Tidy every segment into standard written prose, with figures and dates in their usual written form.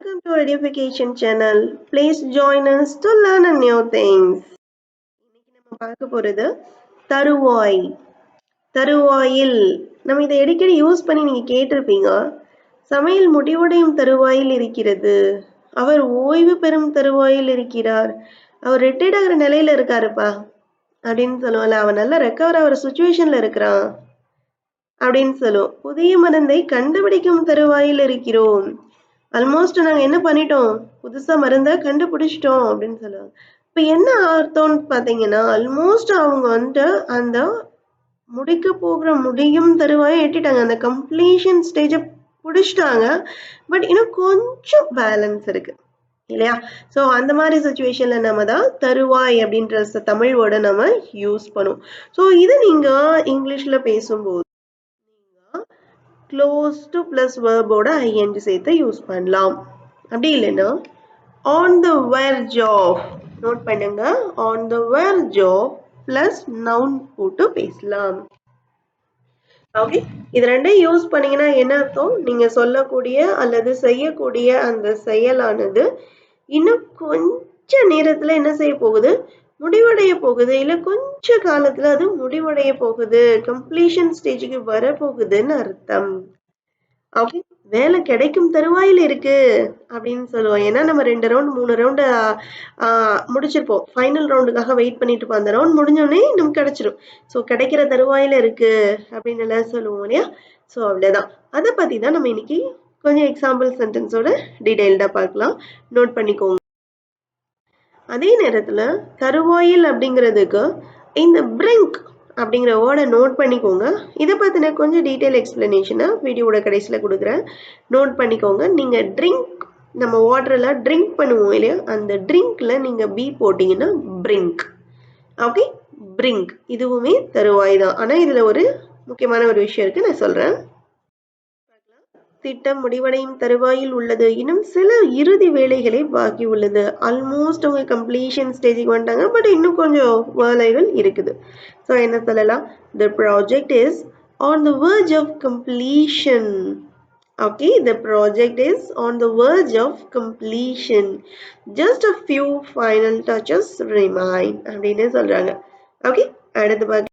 Welcome to our Education channel. Please join us to learn new things. இன்னைக்கு நம்ம பார்க்க போறது தருவாய். தருவாயில் நம்ம இதை அடிக்கடி யூஸ் பண்ணி நீங்க கேட்டிருப்பீங்க. சமையல் முடிவடையும் தருவாயில் இருக்கிறது. அவர் ஓய்வு பெறும் தருவாயில் இருக்கிறார். அவர் ரிட்டையர்ட் ஆகிற நிலையில இருக்காருப்பா அப்படின்னு சொல்லுவோம்ல. அவன் நல்லா ரெக்கவர் ஆகிற சுச்சுவேஷன்ல இருக்கிறான் அப்படின்னு சொல்லுவோம். புதிய மருந்தை கண்டுபிடிக்கும் தருவாயில் இருக்கிறோம். ஆல்மோஸ்ட் நாங்க என்ன பண்ணிட்டோம், புதுசா மருந்தை கண்டுபிடிச்சிட்டோம் அப்படின்னு சொல்லுவாங்க. இப்ப என்ன அர்த்தம்னு பாத்தீங்கன்னா, ஆல்மோஸ்ட் அவங்க வந்துட்டு அந்த முடிக்க போகிற முடியும் தருவாயை எட்டிட்டாங்க, அந்த கம்ப்ளீஷன் ஸ்டேஜை பிடிச்சிட்டாங்க. பட் இன்னும் கொஞ்சம் பேலன்ஸ் இருக்கு இல்லையா? ஸோ அந்த மாதிரி சுச்சுவேஷன்ல நம்ம தான் தருவாய் அப்படின்ற தமிழ் வேர்டை நம்ம யூஸ் பண்ணுவோம். ஸோ இதை நீங்க இங்கிலீஷ்ல பேசும்போது close to plus verb ஓட ing சேர்த்து யூஸ் பண்ணலாம். அப்படி இல்லைன்னா on the verge of, note பண்ணுங்க, on the verge of plus noun போட்டு பேசலாம். ஓகே, இது ரெண்டையும் யூஸ் பண்ணீங்கன்னா என்ன அர்த்தம், நீங்க சொல்லக்கூடிய அல்லது செய்யக்கூடிய அந்த செயலானது இன்னும் கொஞ்ச நேரத்துல என்ன செய்ய போகுது, முடிவடைய போகுது, இல்ல கொஞ்ச காலத்துல அது முடிவடைய போகுது, கம்ப்ளீஷன் ஸ்டேஜுக்கு வர போகுதுன்னு அர்த்தம். ஓகே, வேலை கிடைக்கும் தருவாயில் இருக்கு அப்படின்னு சொல்லுவோம். ஏன்னா நம்ம 2 ரவுண்ட் 3 ரவுண்டு முடிச்சிருப்போம். ஃபைனல் ரவுண்டுக்காக வெயிட் பண்ணிட்டு இருப்போம். அந்த ரவுண்ட் முடிஞ்சோடனே நமக்கு கிடைச்சிடும். ஸோ கிடைக்கிற தருவாயில இருக்கு அப்படின்னு எல்லாம் சொல்லுவோம் இல்லையா? ஸோ அவ்வளோதான். அதை பத்தி தான் நம்ம இன்னைக்கு கொஞ்சம் எக்ஸாம்பிள் சென்டென்ஸோட டீடைல்டா பார்க்கலாம். நோட் பண்ணிக்கோங்க. அதே நேரத்துல தருவாயில் அப்படிங்கிறதுக்கு இந்த பிரிங்க் அப்படிங்கிற வேர்டை நோட் பண்ணிக்கோங்க. இதை பற்றின கொஞ்சம் டீட்டெயில் எக்ஸ்பிளனேஷனை வீடியோட கடைசியில் கொடுக்குறேன், நோட் பண்ணிக்கோங்க. நீங்கள் ட்ரிங்க், நம்ம வாட்டரில் ட்ரிங்க் பண்ணுவோம் இல்லையா, அந்த ட்ரிங்க்ல நீங்கள் பி போட்டிங்கன்னா பிரிங்க். ஓகே, பிரிங்க் இதுவுமே தருவாய் தான். ஆனால் இதில் ஒரு முக்கியமான ஒரு விஷயம் இருக்குது, நான் சொல்கிறேன். திட்டம் முடிவடையும் தருவாயில் உள்ளது. இன்னும் சில இறுதி வேலைகளை பாக்கி உள்ளது. ஆல்மோஸ்ட் அவங்க கம்ப்ளீஷன் ஸ்டேஜுக்கு வந்துட்டாங்க. பட் இன்னும் கொஞ்சம் வேலைகள் இருக்குது. ஸோ என்ன சொல்லலாம், the project is on the verge of completion. Okay, the project is on the verge of completion. Just a few final touches remain அப்படின்னு சொல்றாங்க. ஓகே, அடுத்து பார்க்க,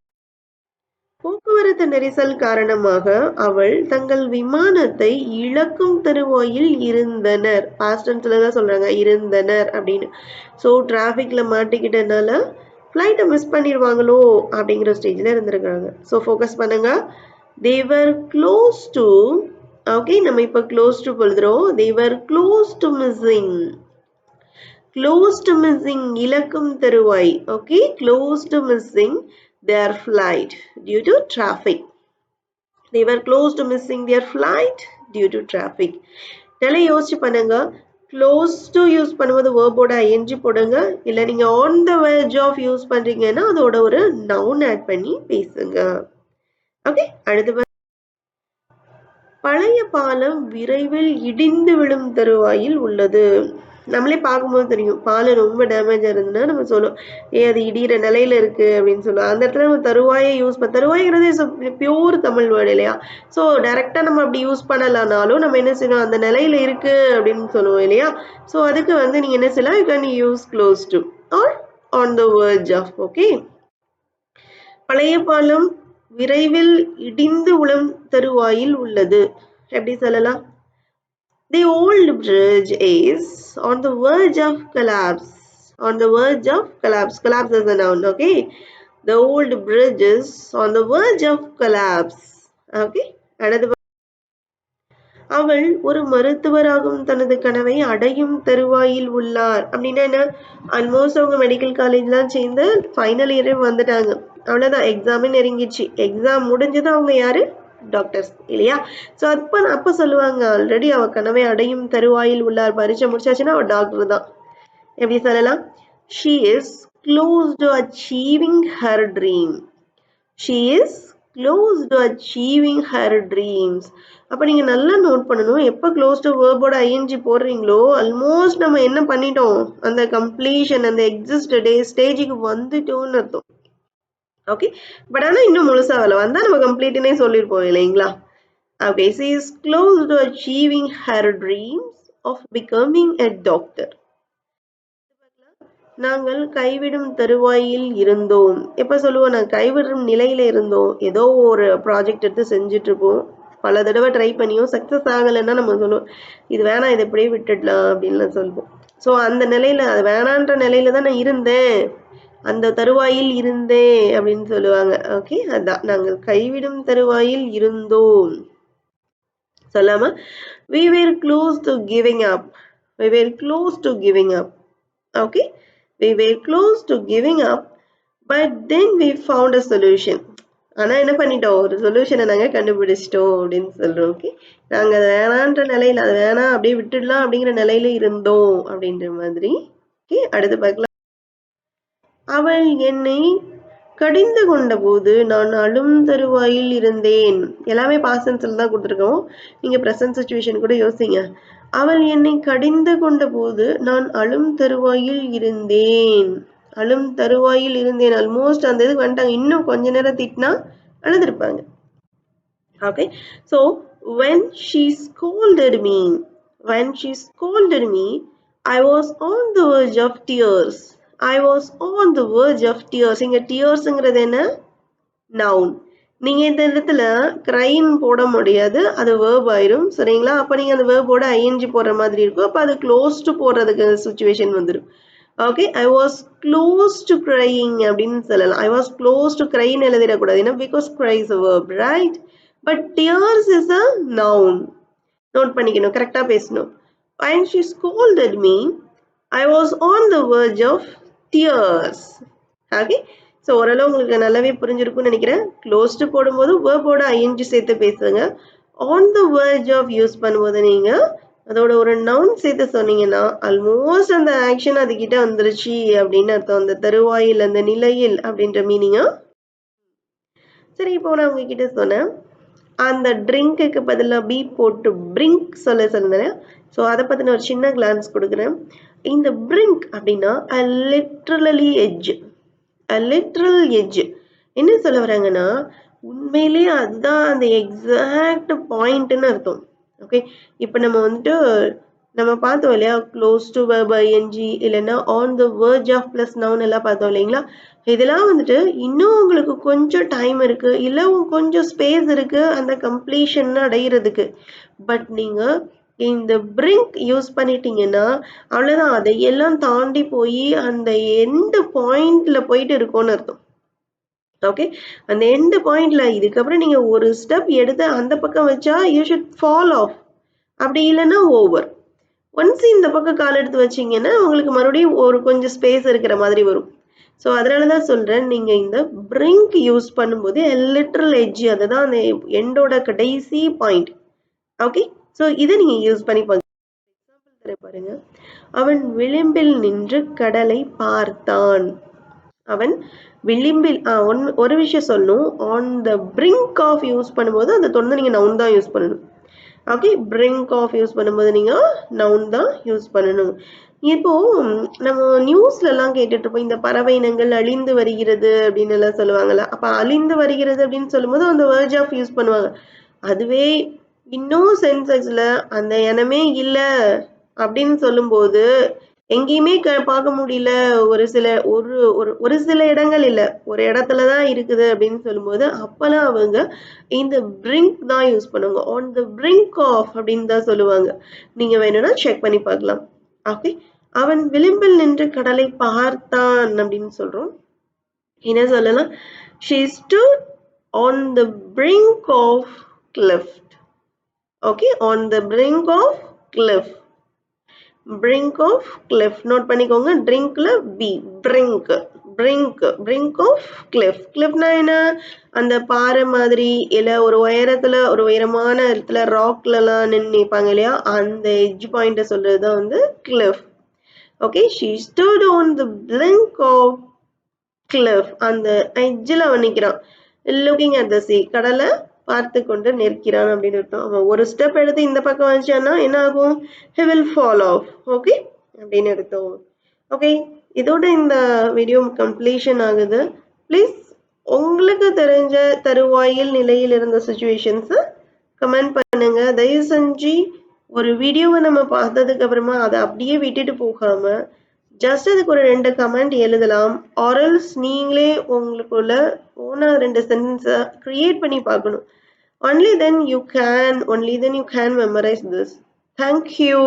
போக்குவரத்து நெரிசல் காரணமாக அவள் தங்கள் விமானத்தை இழக்கும் தருவாயில் இருந்தனர். பாஸ்ட் டென்ஸ்ல தான் சொல்றாங்க இருந்தனர் அப்படின்னு. ஸோ டிராஃபிக்ல மாட்டிக்கிட்டனால ஃப்ளைட்டை மிஸ் பண்ணிடுவாங்களோ அப்படிங்கிற ஸ்டேஜில் இருந்திருக்காங்க. ஸோ ஃபோக்கஸ் பண்ணுங்க. they were close to, okay நம்ம இப்போ க்ளோஸ் டு எழுதுறோம். they were close to missing, close to missing இழக்கும் தருவாய். Okay, close to missing their flight due to traffic. They were close to missing their flight due to traffic. நல்லா யோசிச்சு பண்ணுங்க. close to use பண்ணும்போது வேர்போட ing போடுங்க. இல்லை நீங்க on the verge of use பண்றீங்கன்னா அதோட ஒரு noun ஆட் பண்ணி பேசுங்க. ஓகே, அடுத்து பழைய பாலம் விரைவில் இடிந்து விழும் தருவாயில் உள்ளது. நம்மளே பார்க்கும்போது தெரியும், பாலம் ரொம்ப டேமேஜ் இருந்ததுன்னா நம்ம சொல்லுவோம் அது இடிகிற நிலையில இருக்கு அப்படின்னு சொல்லுவோம். அந்த இடத்துல நம்ம தருவாயை யூஸ் பண்ண, தருவாய்ங்கிறது பியூர் தமிழ் வேர்டு இல்லையா? ஸோ டைரக்டா நம்ம அப்படி யூஸ் பண்ணலானாலும் நம்ம என்ன செய்யணும், அந்த நிலையில இருக்கு அப்படின்னு சொல்லுவோம் இல்லையா? ஸோ அதுக்கு வந்து நீங்க என்ன செய்யலாம், you can use close to or on the verge of. Okay, பழைய பாலம் விரைவில் இடிந்து விழும் தருவாயில் உள்ளது. எப்படி சொல்லலாம், the old bridge is on the verge of collapse. On the verge of collapse. Collapse is a noun. Okay, the old bridge is on the verge of collapse. Okay, அடுத்து அவள் ஒரு மருத்துவராகும் தனது கனவை அடையும் தருவாயில் உள்ளார். அப்படின்னா என்ன, ஆல்மோஸ்ட் அவங்க மெடிக்கல் காலேஜ்லாம் சேர்ந்து ஃபைனல் இயரே வந்துட்டாங்க. அவ்வளோதான், எக்ஸாமே நெருங்கிடுச்சு. எக்ஸாம் முடிஞ்சது அவங்க யாரு, டாக்டர்ஸ் இல்லையா? ஸோ அப்போ சொல்லுவாங்க ஆல்ரெடி அவ கனவை அடையும் தருவாயில் உள்ளார். பரீட்சை முடிச்சாச்சுன்னா அவ டாக்டர் தான். எப்படி சொல்லலாம், she is close to achieving her dream. she is close to achieving her dreams. அப்போ நீங்கள் நல்லா நோட் பண்ணணும், எப்போ க்ளோஸ் டு வேர்போட ஐஎன்ஜி போடுறீங்களோ ஆல்மோஸ்ட் நம்ம என்ன பண்ணிட்டோம், அந்த கம்ப்ளீஷன் அந்த எக்ஸிஸ்ட் ஸ்டேஜுக்கு வந்துட்டோம்னு அர்த்தம். ஓகே, பட் ஆனால் இன்னும் முழுசா வரல, வந்தால் நம்ம கம்ப்ளீட்னே சொல்லியிருப்போம் இல்லைங்களா? Okay, she is close to achieving her dreams of becoming a doctor. நாங்கள் கைவிடும் தருவாயில் இருந்தோம். எப்ப சொல்லுவோம், நான் கைவிடும் நிலையில இருந்தோம். ஏதோ ஒரு ப்ராஜெக்ட் எடுத்து செஞ்சுட்டு இருப்போம். பல தடவை ட்ரை பண்ணியும் சக்சஸ் ஆகலைன்னா நம்ம சொல்லுவோம், இது வேணாம், இதை இப்படியே விட்டுடலாம் அப்படின்னு சொல்லுவோம். ஸோ அந்த நிலையில, அது வேணான்ற நிலையில தான் நான் இருந்தேன், அந்த தருவாயில் இருந்தேன் அப்படின்னு சொல்லுவாங்க. ஓகே, அதான் நாங்கள் கைவிடும் தருவாயில் இருந்தோம். சொல்லாம we were close to giving up. We were close to giving up. Okay, we were close to giving up, but then we found a solution. ஆனா என்ன பண்ணிட்டோம், ஒரு சொல்யூஷனை நாங்க கண்டுபிடிச்சிட்டோம் அப்படின்னு சொல்றோம். ஓகே, நாங்க அதை வேணான்ற நிலையில, அது வேணாம் அப்படியே விட்டுடலாம் அப்படிங்கிற நிலையில இருந்தோம் அப்படின்ற மாதிரி. ஓகே, அடுத்து பார்க்கலாம். அவள் என்னை கடிந்து கொண்ட போது நான் அழும் தருவாயில் இருந்தேன். எல்லாமே பாஸ்ட் டென்ஸ்ல தான் கொடுத்துருக்கோம். நீங்க பிரசன்ட் சிச்சுவேஷன் கூட யோசிங்க. அவள் என்னை கடிந்து கொண்ட போது நான் அழும் தருவாயில் இருந்தேன். அழும் தருவாயில் இருந்தேன். ஆல்மோஸ்ட் அந்த இதுக்கு வந்துட்டாங்க. இன்னும் கொஞ்ச நேரம் திட்டினா அழுதுருப்பாங்க. Okay, so when she scolded me, I was on the verge of tears. I was on the verge of tears. இங்க tearsங்கிறது என்ன, noun. நீங்க இந்த இடத்துல crying போட முடியாது, அது verb ஆயிரும். சரிங்களா? அப்ப நீங்க அந்த verb ஓட ing போடுற மாதிரி இருக்கும். அப்ப அது close to போடுறதுக்கு situation வந்துடும். Okay, I was close to crying அப்படின்னு சொல்லலாம். I was close to crying எழுதிடக்கூடாது, ஏன்னா because cry is a verb, right? But tears is a noun. Note பண்ணிக்கணும், கரெக்டா பேசணும். When she scolded me, I was on the verge of tears. Okay, so ஓரளவு உங்களுக்கு நல்லாவே புரிஞ்சிருக்கும்னு நினைக்கிறேன். க்ளோஸ் டு போடும்போது வேர்போட ஐஎன்ஜி சேர்த்து பேசுங்க. On the verge of use பண்ணும்போது நீங்க அதோட ஒரு நவுன் சேர்த்து சொன்னீங்கன்னா ஆல்மோஸ்ட் அந்த ஆக்ஷன் அதுகிட்ட வந்துருச்சு அப்படின்னு அர்த்தம். அந்த தருவாயில், அந்த நிலையில் அப்படின்ற மீனிங்கா. சரி, இப்போ நான் உங்ககிட்ட சொன்னேன் அந்த ட்ரிங்க்குக்கு பதிலாக பி போட்டு பிரிங்க் சொல்ல சொன்னேன். ஸோ அதை பற்றின ஒரு சின்ன கிளான்ஸ் கொடுக்குறேன். இந்த பிரிங்க் அப்படின்னா a literal edge. என்ன சொல்ல வராங்கன்னா, உண்மையிலேயே அதுதான் அந்த எக்ஸாக்ட் பாயிண்ட்னு அர்த்தம். ஓகே, இப்போ நம்ம வந்துட்டு நம்ம பார்த்தோம் இல்லையா, க்ளோஸ் டு வெர்ப் ஐஎன்ஜி இல்லைன்னா on the verge of plus noun எல்லாம் பார்த்தோம் இல்லைங்களா. இதெல்லாம் வந்துட்டு இன்னும் உங்களுக்கு கொஞ்சம் டைம் இருக்கு, இல்லை கொஞ்சம் ஸ்பேஸ் இருக்கு அந்த கம்ப்ளீஷன் அடையிறதுக்கு. பட் நீங்க இந்த பிரிங்க் யூஸ் பண்ணிட்டீங்கன்னா அவ்வளவுதான், அதையெல்லாம் தாண்டி போய் அந்த எண்ட் பாயிண்ட்ல போயிட்டு இருக்கோன்னு அர்த்தம். ஓகே, அந்த எண்ட் பாயிண்ட்ல இதுக்கப்புறம் நீங்க ஒரு ஸ்டெப் எடுத்து அந்த பக்கம் வச்சா யூ ஷுட் ஃபால் ஆஃப், அப்படி இல்லைன்னா ஓவர். ஒன்ஸ் இந்த பக்கம் கால் எடுத்து வச்சிங்கன்னா உங்களுக்கு மறுபடியும் ஒரு கொஞ்சம் ஸ்பேஸ் இருக்கிற மாதிரி வரும். ஸோ அதனால தான் சொல்கிறேன், நீங்கள் இந்த பிரிங்க் யூஸ் பண்ணும்போது லிட்டரல் எட்ஜ், அதுதான் அந்த எண்டோட கடைசி பாயிண்ட். ஓகே, ஸோ இதை நீங்கள் யூஸ் பண்ணி பாருங்க. அவன் விளிம்பில் நின்று கடலை பார்த்தான். அவன் விளிம்பில், ஒரு விஷயம் சொல்லணும், on the brink of use பண்ணும்போது அந்த தொடர்ந்து நீங்கள் நவுன் தான் யூஸ் பண்ணணும். ஓகே, பிரிங்க் ஆஃப் யூஸ் பண்ணும்போது நீங்கள் நவுன் தான் யூஸ் பண்ணணும். இப்போ நம்ம நியூஸ்ல எல்லாம் கேட்டுட்டு இருப்போம், இந்த பறவை இனங்கள் அழிந்து வருகிறது அப்படின்னு எல்லாம் சொல்லுவாங்கல்ல. அப்ப அழிந்து வருகிறது அப்படின்னு சொல்லும்போது அந்த வேர்ட் ஆஃப் யூஸ் பண்ணுவாங்க. அதுவே இன்னும் சென்செக்ஸ்ல அந்த இனமே இல்லை அப்படின்னு சொல்லும்போது எங்கேயுமே பார்க்க முடியல, ஒரு சில இடங்கள் இல்லை, ஒரு இடத்துலதான் இருக்குது அப்படின்னு சொல்லும்போது அப்பெல்லாம் அவங்க இந்த பிரிங்க் தான் யூஸ் பண்ணுவாங்க. ஆன் த பிரிங்க் ஆஃப் அப்படின்னு தான் சொல்லுவாங்க. நீங்க வேணும்னா செக் பண்ணி பார்க்கலாம். ஓகே, அவன் விளிம்பில் நின்று கடலை பார்த்தான் அப்படின்னு சொல்றோம். என்ன சொல்லலாம், she stood on the brink of cliff. Okay, on the brink of cliff. brink of cliff நோட் பண்ணிக்கோங்க. ட்ரிங்க்ல பி, brink of cliff. cliffனா என்ன, அந்த பாறை மாதிரி இல்ல ஒரு உயரத்துல, ஒரு உயரமான இடத்துல ராக்ல எல்லாம் நின்று நிற்பாங்க இல்லையா, அந்த எட்ஜ் பாயிண்ட சொல்றதுதான் வந்து cliff. Okay, she stood on the brink of cliff. அந்த எட்ஜ்ல அவன் நிற்கிறான், looking at the sea. கடலை பார்த்து கொண்டு நிற்கிறான் அப்படின்னு அர்த்தம். அவன் ஒரு ஸ்டெப் எடுத்து இந்த பக்கம் வச்சான்னா என்ன ஆகும், he will fall off. Okay அப்படின்னு அர்த்தம். ஓகே, இதோட இந்த வீடியோ கம்ப்ளீஷன் ஆகுது. ப்ளீஸ் உங்களுக்கு தெரிஞ்ச தருவாயில் நிலையில் இருந்த சுச்சுவேஷன்ஸ் கமெண்ட் பண்ணுங்க. தயவு செஞ்சு ஒரு வீடியோவை நம்ம பார்த்ததுக்கு அப்புறமா அதை அப்படியே விட்டுட்டு போகாம ஜஸ்ட் அதுக்கு ஒரு 2 கமெண்ட் எழுதலாம். ஆரல்ஸ் நீங்களே உங்களுக்குள்ள ஓனா 2 சென்டென்ஸை கிரியேட் பண்ணி பார்க்கணும். only then you can memorize this. Thank you.